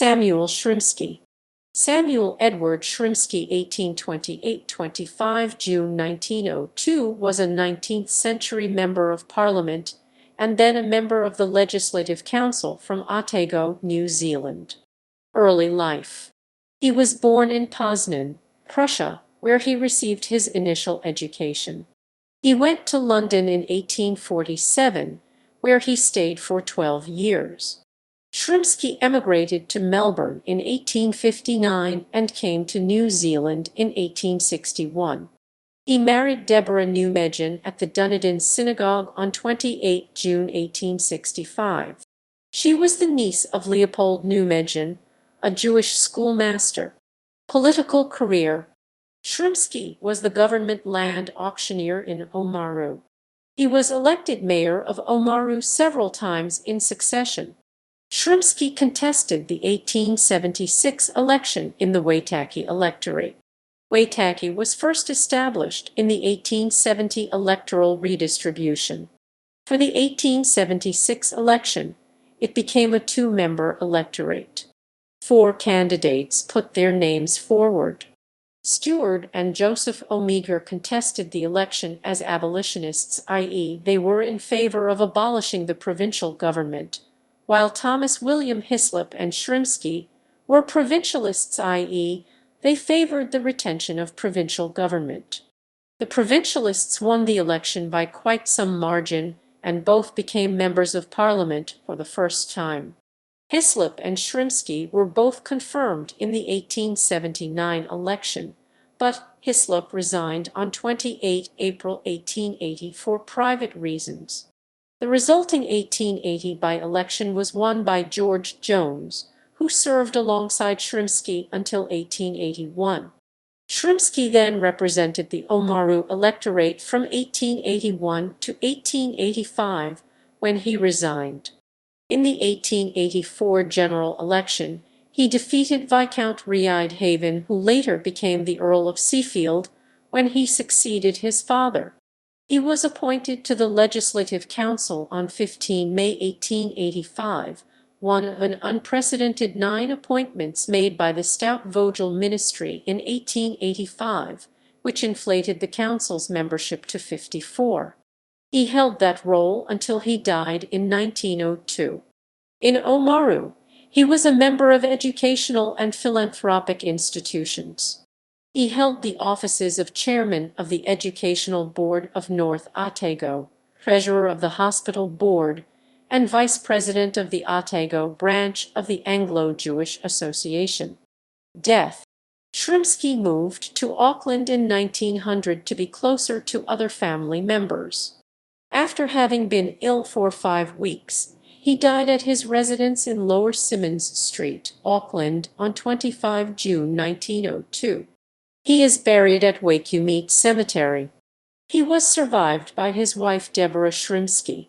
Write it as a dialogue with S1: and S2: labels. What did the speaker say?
S1: Samuel Shrimski. Samuel Edward Shrimski (1828–25 June 1902) was a 19th-century Member of Parliament and then a member of the Legislative Council from Otago, New Zealand. Early life. He was born in Poznan, Prussia, where he received his initial education. He went to London in 1847, where he stayed for 12 years. Shrimski emigrated to Melbourne in 1859 and came to New Zealand in 1861. He married Deborah Newmegen at the Dunedin Synagogue on 28 June 1865. She was the niece of Leopold Newmegen, a Jewish schoolmaster. Political career. Shrimski was the government land auctioneer in Oamaru. He was elected mayor of Oamaru several times in succession. Shrimski contested the 1876 election in the Waitaki electorate. Waitaki was first established in the 1870 electoral redistribution. For the 1876 election, it became a two-member electorate. 4 candidates put their names forward. Stewart and Joseph O'Meagher contested the election as abolitionists, i.e., they were in favor of abolishing the provincial government, while Thomas William Hislop and Shrimski were provincialists, i.e., they favored the retention of provincial government. The provincialists won the election by quite some margin, and both became members of Parliament for the first time. Hislop and Shrimski were both confirmed in the 1879 election, but Hislop resigned on 28 April 1880 for private reasons. The resulting 1880 by-election was won by George Jones, who served alongside Shrimski until 1881. Shrimski then represented the Oamaru electorate from 1881 to 1885, when he resigned. In the 1884 general election, he defeated Viscount Reid-Haven, who later became the Earl of Seafield, when he succeeded his father. He was appointed to the Legislative Council on 15 May 1885, one of an unprecedented 9 appointments made by the Stout-Vogel ministry in 1885, which inflated the council's membership to 54. He held that role until he died in 1902. In Oamaru, he was a member of educational and philanthropic institutions. He held the offices of Chairman of the Educational Board of North Otago, Treasurer of the Hospital Board, and Vice President of the Otago branch of the Anglo-Jewish Association. Death. Shrimski moved to Auckland in 1900 to be closer to other family members. After having been ill for 5 weeks, he died at his residence in Lower Symonds Street, Auckland, on 25 June 1902. He is buried at Waikumete Cemetery. He was survived by his wife Deborah Shrimski.